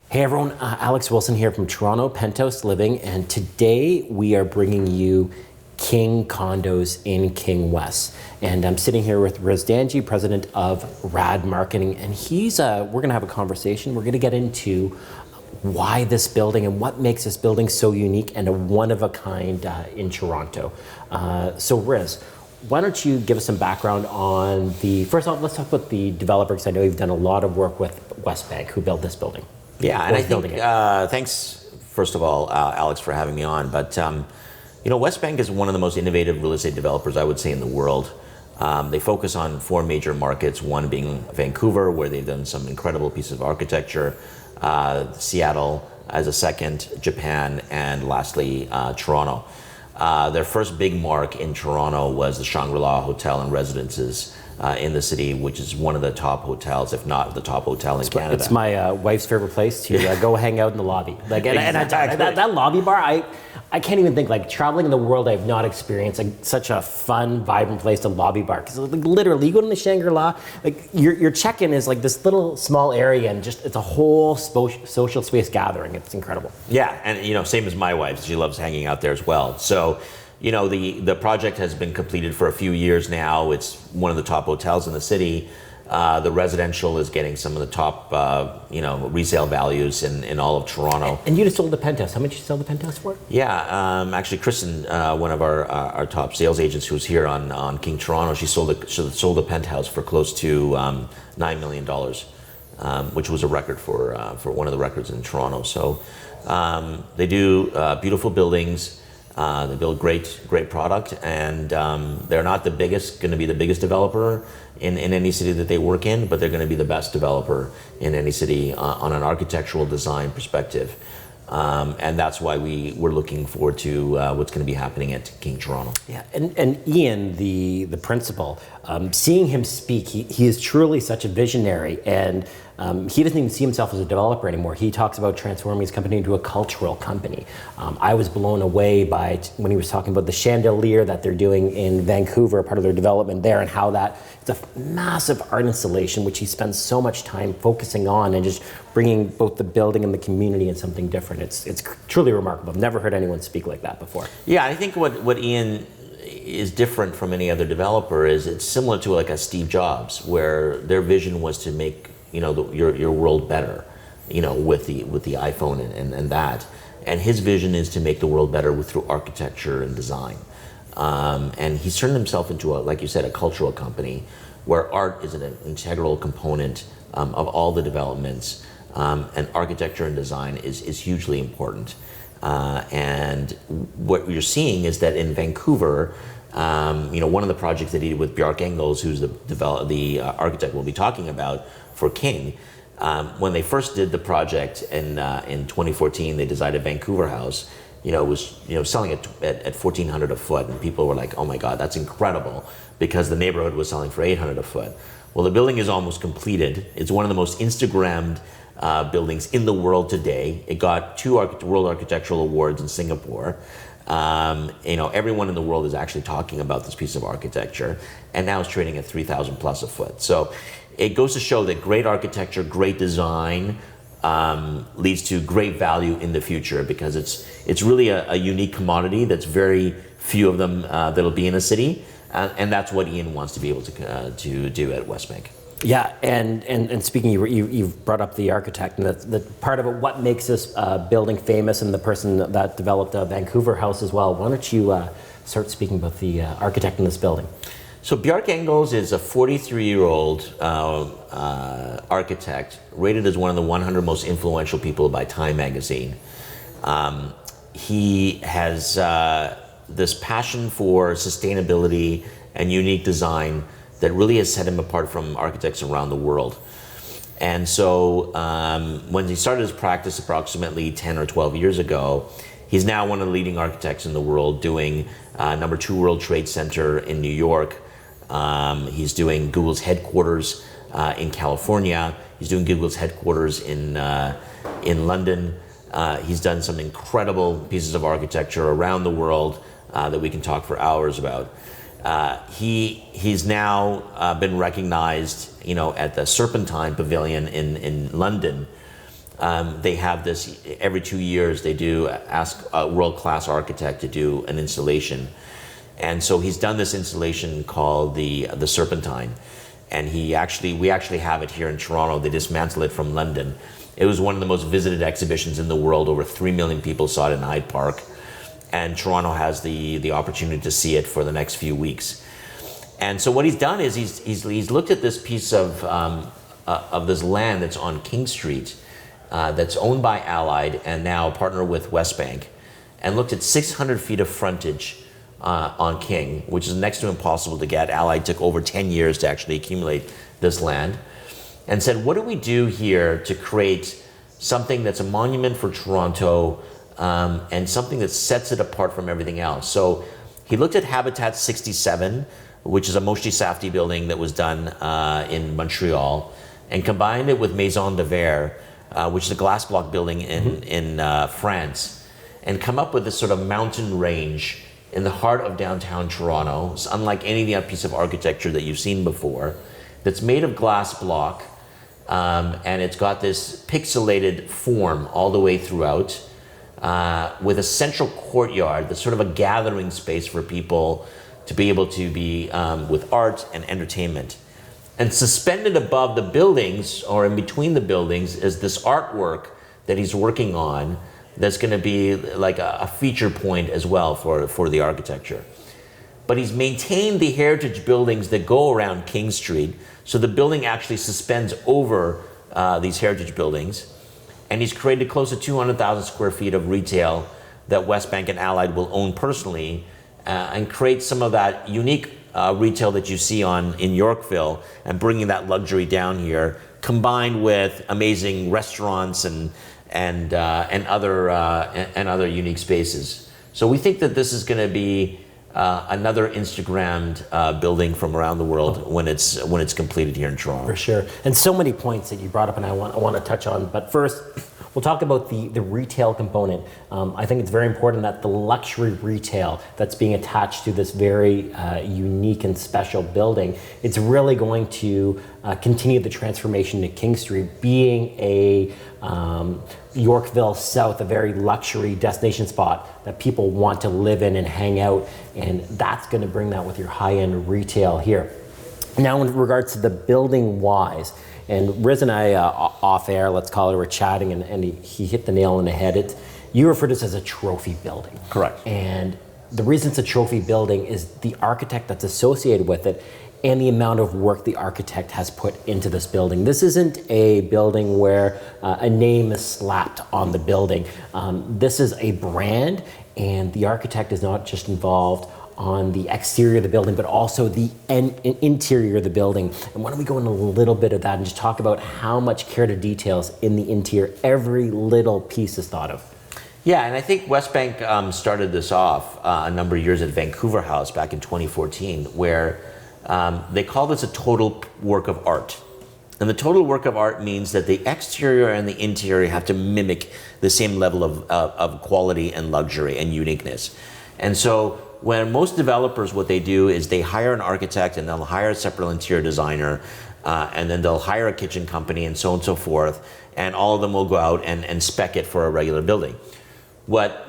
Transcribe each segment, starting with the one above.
Hey everyone, Alex Wilson here from Toronto, Penthouse Living, and today we are bringing you King Condos in King West. And I'm sitting here with Riz Danji, president of RAD Marketing, and we're gonna have a conversation. We're gonna get into why this building and what makes this building so unique and a one-of-a-kind in Toronto. So Riz, why don't you give us some background on first off, let's talk about the developer, because I know you've done a lot of work with Westbank, who built this building. Yeah, and I think, thanks, first of all, Alex, for having me on. But, Westbank is one of the most innovative real estate developers, I would say, in the world. They focus on four major markets, one being Vancouver, where they've done some incredible pieces of architecture, Seattle as a second, Japan, and lastly, Toronto. Their first big mark in Toronto was the Shangri-La Hotel and Residences in the city, which is one of the top hotels, if not the top hotel in Canada. It's my wife's favorite place to go hang out in the lobby. Exactly. That lobby bar, I can't even think, traveling in the world, I've not experienced such a fun, vibrant place to lobby bar. Because literally, you go to the Shangri-La, your check-in is this little small area, and it's a whole social space gathering. It's incredible. Yeah, and same as my wife, she loves hanging out there as well. So, the project has been completed for a few years now. It's one of the top hotels in the city. The residential is getting some of the top, resale values in all of Toronto. And you just sold the Penthouse. How much did you sell the Penthouse for? Yeah, actually, Kristen, one of our top sales agents who's here on King Toronto, she sold the Penthouse for close to $9 million, which was a record for one of the records in Toronto. So they do beautiful buildings. They build great product, and they're not going to be the biggest developer in any city that they work in, but they're going to be the best developer in any city on an architectural design perspective. And that's why we're looking forward to what's going to be happening at King Toronto. Yeah, and Ian, the principal, seeing him speak, he is truly such a visionary, and he doesn't even see himself as a developer anymore. He talks about transforming his company into a cultural company. I was blown away by when he was talking about the chandelier that they're doing in Vancouver, part of their development there, and how it's a massive art installation, which he spends so much time focusing on and just bringing both the building and the community in something different. It's truly remarkable. I've never heard anyone speak like that before. Yeah, I think what Ian is different from any other developer is it's similar to a Steve Jobs, where their vision was to make your world better, with the iPhone and that. And his vision is to make the world better through architecture and design. And he's turned himself into like you said, a cultural company where art is an integral component of all the developments. And architecture and design is hugely important. And what you're seeing is that in Vancouver, one of the projects that he did with Bjarke Ingels, who's the architect we'll be talking about for King, when they first did the project in 2014, they designed a Vancouver house. It was selling at $1,400 a foot, and people were like, "Oh my God, that's incredible!" Because the neighborhood was selling for $800 a foot. Well, the building is almost completed. It's one of the most Instagrammed buildings in the world today. It got 2 World Architectural Awards in Singapore. Everyone in the world is actually talking about this piece of architecture, and now it's trading at 3,000 plus a foot. So it goes to show that great architecture, great design leads to great value in the future, because it's really a unique commodity that's very few of them that'll be in a city, and that's what Ian wants to be able to do at Westbank. Yeah, and speaking, you've brought up the architect, and the part of it, what makes this building famous, and the person that developed the Vancouver house as well. Why don't you start speaking about the architect in this building? So Bjarke Ingels is a 43-year-old architect, rated as one of the 100 most influential people by Time magazine. He has this passion for sustainability and unique design that really has set him apart from architects around the world. And so when he started his practice approximately 10 or 12 years ago, he's now one of the leading architects in the world, doing number 2 World Trade Center in New York. He's doing Google's headquarters in California. He's doing Google's headquarters in London. He's done some incredible pieces of architecture around the world that we can talk for hours about. He's now been recognized, at the Serpentine Pavilion in London They have this every 2 years. They do ask a world-class architect to do an installation, and so he's done this installation called the Serpentine, and we actually have it here in Toronto. They dismantled it from London. It was one of the most visited exhibitions in the world. Over 3 million people saw it in Hyde Park, and Toronto has the opportunity to see it for the next few weeks. And so what he's done is he's looked at this piece of this land that's on King Street, that's owned by Allied and now partner with Westbank, and looked at 600 feet of frontage on King, which is next to impossible to get. Allied took over 10 years to actually accumulate this land, and said, what do we do here to create something that's a monument for Toronto, and something that sets it apart from everything else? So he looked at Habitat 67, which is a Moshe Safdie building that was done in Montreal, and combined it with Maison de Verre, which is a glass block building in France, and come up with this sort of mountain range in the heart of downtown Toronto. It's unlike any other piece of architecture that you've seen before, that's made of glass block, and it's got this pixelated form all the way throughout, with a central courtyard that's sort of a gathering space for people to be able to be with art and entertainment. And suspended above the buildings, or in between the buildings, is this artwork that he's working on that's going to be like a feature point as well for the architecture. But he's maintained the heritage buildings that go around King Street, so the building actually suspends over these heritage buildings. And he's created close to 200,000 square feet of retail that Westbank and Allied will own personally, and create some of that unique retail that you see in Yorkville, and bringing that luxury down here, combined with amazing restaurants and other unique spaces. So we think that this is going to be another Instagrammed building from around the world when it's completed here in Toronto. For sure. And so many points that you brought up and I want to touch on. But first, we'll talk about the retail component. I think it's very important that the luxury retail that's being attached to this very unique and special building, it's really going to continue the transformation to King Street, being a Yorkville South, a very luxury destination spot that people want to live in and hang out, and that's going to bring that with your high-end retail here. Now, in regards to the building wise, and Riz and I off air, let's call it, we're chatting, and he hit the nail on the head. You refer to this as a trophy building. Correct. And the reason it's a trophy building is the architect that's associated with it, and the amount of work the architect has put into this building. This isn't a building where a name is slapped on the building. This is a brand, and the architect is not just involved on the exterior of the building, but also the interior of the building. And why don't we go into a little bit of that and just talk about how much care to details in the interior, every little piece is thought of. Yeah, and I think Westbank started this off a number of years at Vancouver House back in 2014, where they call this a total work of art. And the total work of art means that the exterior and the interior have to mimic the same level of quality and luxury and uniqueness. And so when most developers, what they do is they hire an architect, and they'll hire a separate interior designer, and then they'll hire a kitchen company, and so on and so forth, and all of them will go out and spec it for a regular building. What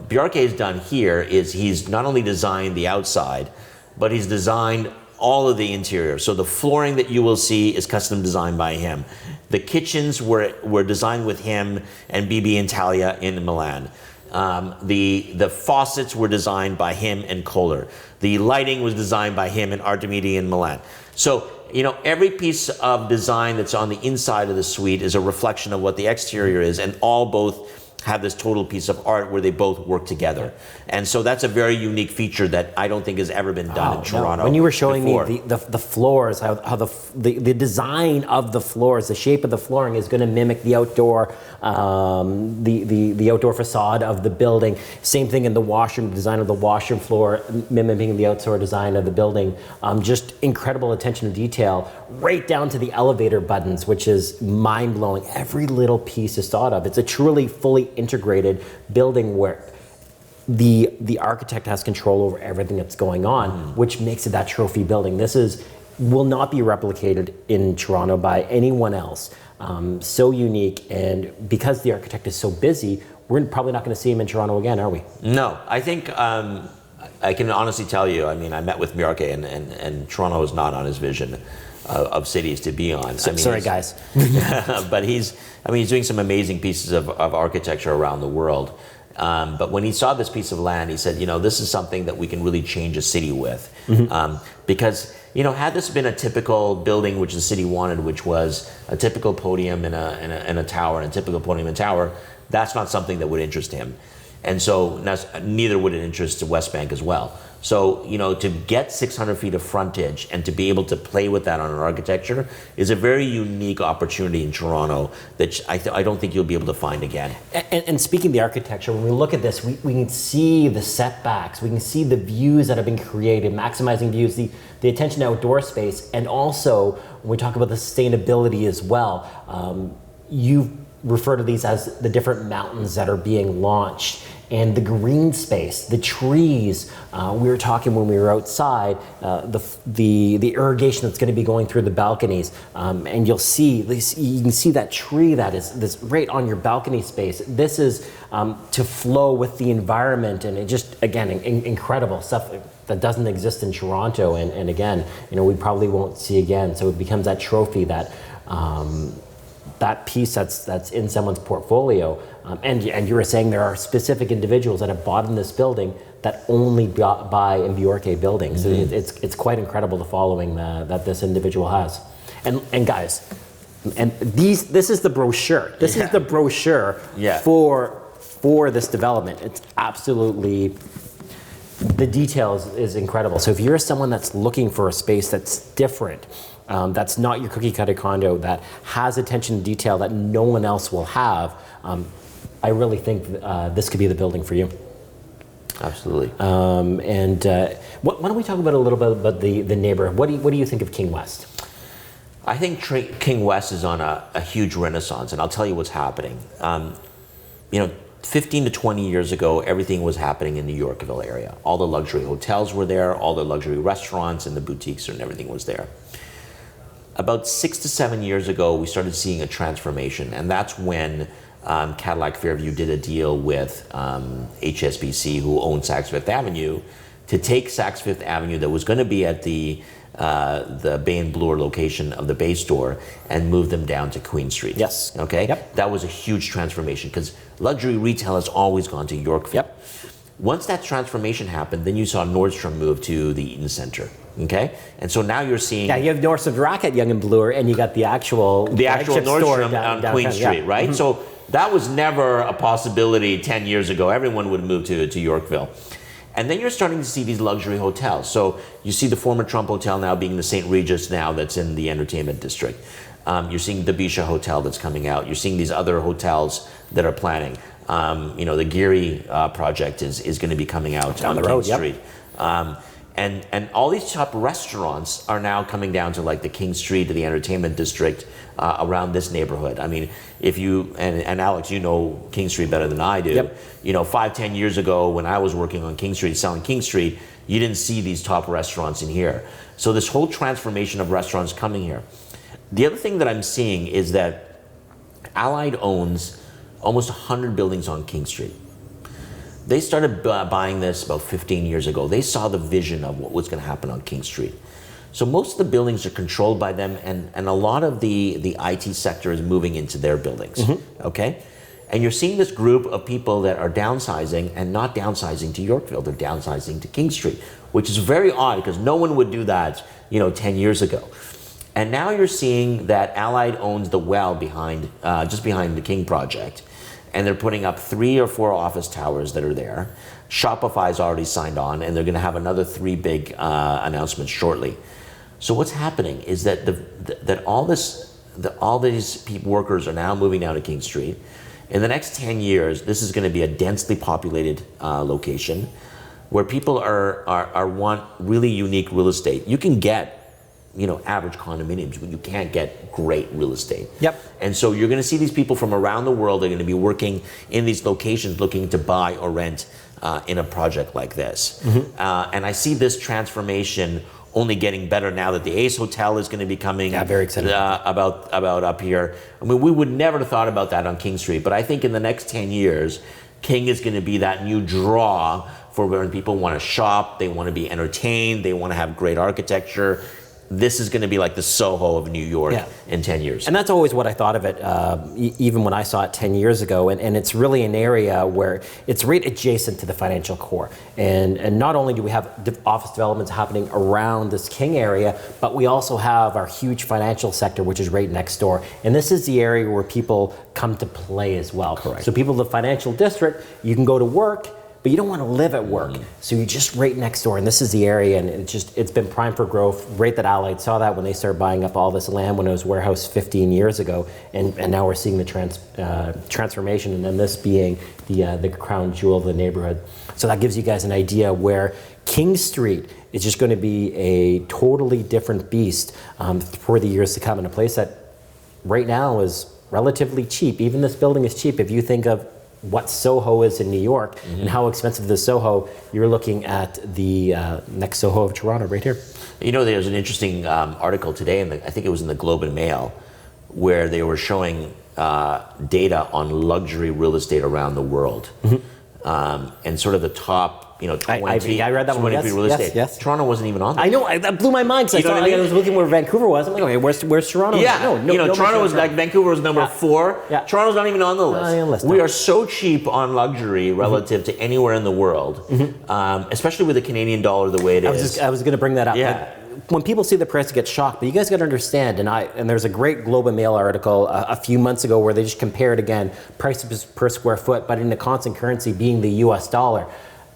Bjarke has done here is he's not only designed the outside, but he's designed all of the interior. So the flooring that you will see is custom designed by him. The kitchens were designed with him and BB Italia in Milan. The faucets were designed by him and Kohler. The lighting was designed by him and Artemidi in Milan. So, you know, every piece of design that's on the inside of the suite is a reflection of what the exterior is, and all both have this total piece of art where they both work together. And so that's a very unique feature that I don't think has ever been done in Toronto. No. When you were showing before. me the floors, how the design of the floors, the shape of the flooring is going to mimic the outdoor, the outdoor facade of the building. Same thing in the washroom, the design of the washroom floor mimicking the outdoor design of the building. Just incredible attention to detail, right down to the elevator buttons, which is mind-blowing. Every little piece is thought of. It's a truly fully integrated building where the architect has control over everything that's going on, which makes it that trophy building. Will not be replicated in Toronto by anyone else. so unique, and because the architect is so busy, we're probably not going to see him in Toronto again, are we? No, I think I can honestly tell you. I mean, I met with Miyake, and Toronto is not on his vision of cities to be on. Sorry, guys. But he's doing some amazing pieces of architecture around the world. But when he saw this piece of land, he said, this is something that we can really change a city with. Because, had this been a typical building which the city wanted, which was a typical podium in a tower, and a typical podium in a tower, that's not something that would interest him. And so neither would it interest the West Bank as well. So, to get 600 feet of frontage and to be able to play with that on an architecture is a very unique opportunity in Toronto that I don't think you'll be able to find again. And speaking of the architecture, when we look at this, we can see the setbacks, we can see the views that have been created, maximizing views, the attention to outdoor space, and also when we talk about the sustainability as well, you refer to these as the different mountains that are being launched, and the green space, the trees. We were talking when we were outside, the irrigation that's going to be going through the balconies, and you can see that tree that is this right on your balcony space. This is to flow with the environment, and it just, again, incredible stuff that doesn't exist in Toronto, and again, we probably won't see again. So it becomes that trophy that. That piece that's in someone's portfolio, and you were saying there are specific individuals that have bought in this building that only buy in Bjorke buildings. Mm-hmm. It's quite incredible the following that this individual has, and guys, and this is the brochure. This is the brochure for this development. It's absolutely. The details is incredible. So if you're someone that's looking for a space that's different, that's not your cookie cutter condo, that has attention to detail that no one else will have, I really think this could be the building for you. Absolutely. Why don't we talk about a little bit about the neighborhood? What do you think of King West? I think King West is on a huge renaissance, and I'll tell you what's happening. 15 to 20 years ago, everything was happening in the Yorkville area. All the luxury hotels were there, all the luxury restaurants and the boutiques and everything was there. About 6 to 7 years ago, we started seeing a transformation, and that's when Cadillac Fairview did a deal with HSBC, who owned Saks Fifth Avenue, to take Saks Fifth Avenue that was going to be at the Bay and Bloor location of the Bay store and move them down to Queen Street. Yes. Okay? Yep. That was a huge transformation because luxury retail has always gone to Yorkville. Yep. Once that transformation happened, then you saw Nordstrom move to the Eaton Center. Okay? And so now you're seeing... Yeah, you have Nordstrom's Rack at Yonge and Bloor, and you got the actual Nordstrom on Queen Street, yeah. right? Mm-hmm. So that was never a possibility 10 years ago. Everyone would move to Yorkville. And then you're starting to see these luxury hotels. So you see the former Trump Hotel now being the St. Regis now that's in the entertainment district. You're seeing the Bisha Hotel that's coming out. You're seeing these other hotels that are planning. The Geary project is going to be coming out down on the road, King Street. And all these top restaurants are now coming down to like the King Street, to the entertainment district around this neighborhood. I mean, if you, and Alex, you know King Street better than I do. Yep. 5-10 years ago when I was working on King Street, selling King Street, you didn't see these top restaurants in here. So this whole transformation of restaurants coming here. The other thing that I'm seeing is that Allied owns almost 100 buildings on King Street. They started buying this about 15 years ago. They saw the vision of what was going to happen on King Street. So most of the buildings are controlled by them, and a lot of the IT sector is moving into their buildings, okay? And you're seeing this group of people that are downsizing and not downsizing to Yorkville, they're downsizing to King Street, which is very odd because no one would do that, 10 years ago. And now you're seeing that Allied owns the well behind, just behind the King project. And they're putting up 3 or 4 office towers that are there. Shopify's already signed on, and they're going to have another 3 big announcements shortly. So what's happening is that all these workers are now moving down to King Street. In the next 10 years, this is going to be a densely populated location where people want really unique real estate. You can get average condominiums, but you can't get great real estate. Yep. And so you're going to see these people from around the world. They're going to be working in these locations looking to buy or rent in a project like this. And I see this transformation only getting better now that the Ace Hotel is going to be coming. Yeah, very excited about up here. I mean, we would never have thought about that on King Street, but I think in the next 10 years, King is going to be that new draw for when people want to shop, they want to be entertained, they want to have great architecture. This is going to be like the Soho of New York in 10 years. And that's always what I thought of it, even when I saw it 10 years ago. And it's really an area where it's right adjacent to the financial core. And not only do we have office developments happening around this King area, but we also have our huge financial sector, which is right next door. And this is the area where people come to play as well. Correct. So people in the financial district, you can go to work, but you don't want to live at work. So you're just right next door, and this is the area, and it's been primed for growth. Right, that Allied saw that when they started buying up all this land when it was warehouse 15 years ago, and now we're seeing the transformation, and then this being the crown jewel of the neighborhood. So that gives you guys an idea where King Street is just going to be a totally different beast for the years to come, in a place that right now is relatively cheap. Even this building is cheap. If you think of what Soho is in New York and how expensive the Soho, you're looking at the next Soho of Toronto right here. You know, there's an interesting article today, I think it was in the Globe and Mail, where they were showing data on luxury real estate around the world. And sort of the top, 20 I read that one. real estate. Yes. Toronto wasn't even on there. I know, that blew my mind, because I was looking where Vancouver was. I'm like, okay, where's Toronto? Yeah, No, Toronto was like, Vancouver was number 4. Yeah. Toronto's not even on the list. Not even on the list, We no. are so cheap on luxury relative to anywhere in the world, especially with the Canadian dollar the way it is. I was going to bring that up. Yeah. Like, when people see the price, they get shocked. But you guys got to understand, and there's a great Globe and Mail article a few months ago where they just compared again prices per square foot, but in a constant currency being the U.S. dollar.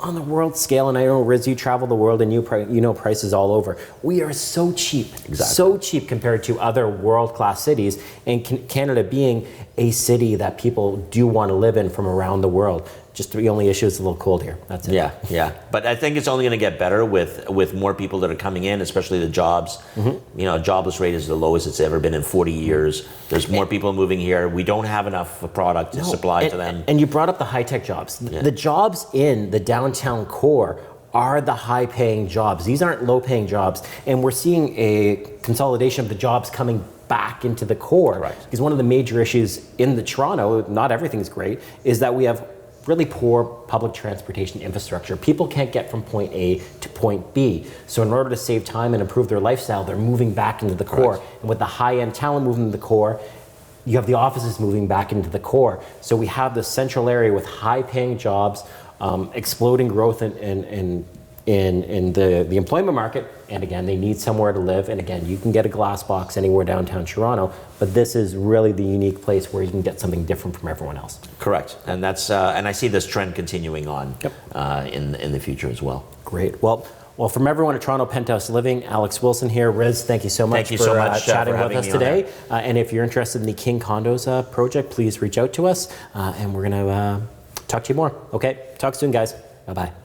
On the world scale, and I know, Riz, you travel the world and you know prices all over. We are so cheap, so cheap compared to other world-class cities, and Canada being a city that people do want to live in from around the world. Just the only issue is a little cold here. That's it. Yeah. But I think it's only going to get better with more people that are coming in, especially the jobs. Jobless rate is the lowest it's ever been in 40 years. There's more people moving here. We don't have enough product to supply to them. And you brought up the high-tech jobs. Yeah. The jobs in the downtown core are the high-paying jobs. These aren't low-paying jobs. And we're seeing a consolidation of the jobs coming back into the core. Right. Because one of the major issues in the Toronto, not everything's great, is that we have really poor public transportation infrastructure. People can't get from point A to point B. So in order to save time and improve their lifestyle, they're moving back into the core. Correct. And with the high-end talent moving into the core, you have the offices moving back into the core. So we have this central area with high-paying jobs, exploding growth in the employment market. And again, they need somewhere to live. And again, you can get a glass box anywhere downtown Toronto, but this is really the unique place where you can get something different from everyone else. Correct, and that's and I see this trend continuing on in the future as well. Great. Well, from everyone at Toronto Penthouse Living, Alex Wilson here. Riz, thank you so much for chatting with us today. And if you're interested in the King Condos project, please reach out to us, and we're going to talk to you more. Okay, talk soon, guys. Bye-bye.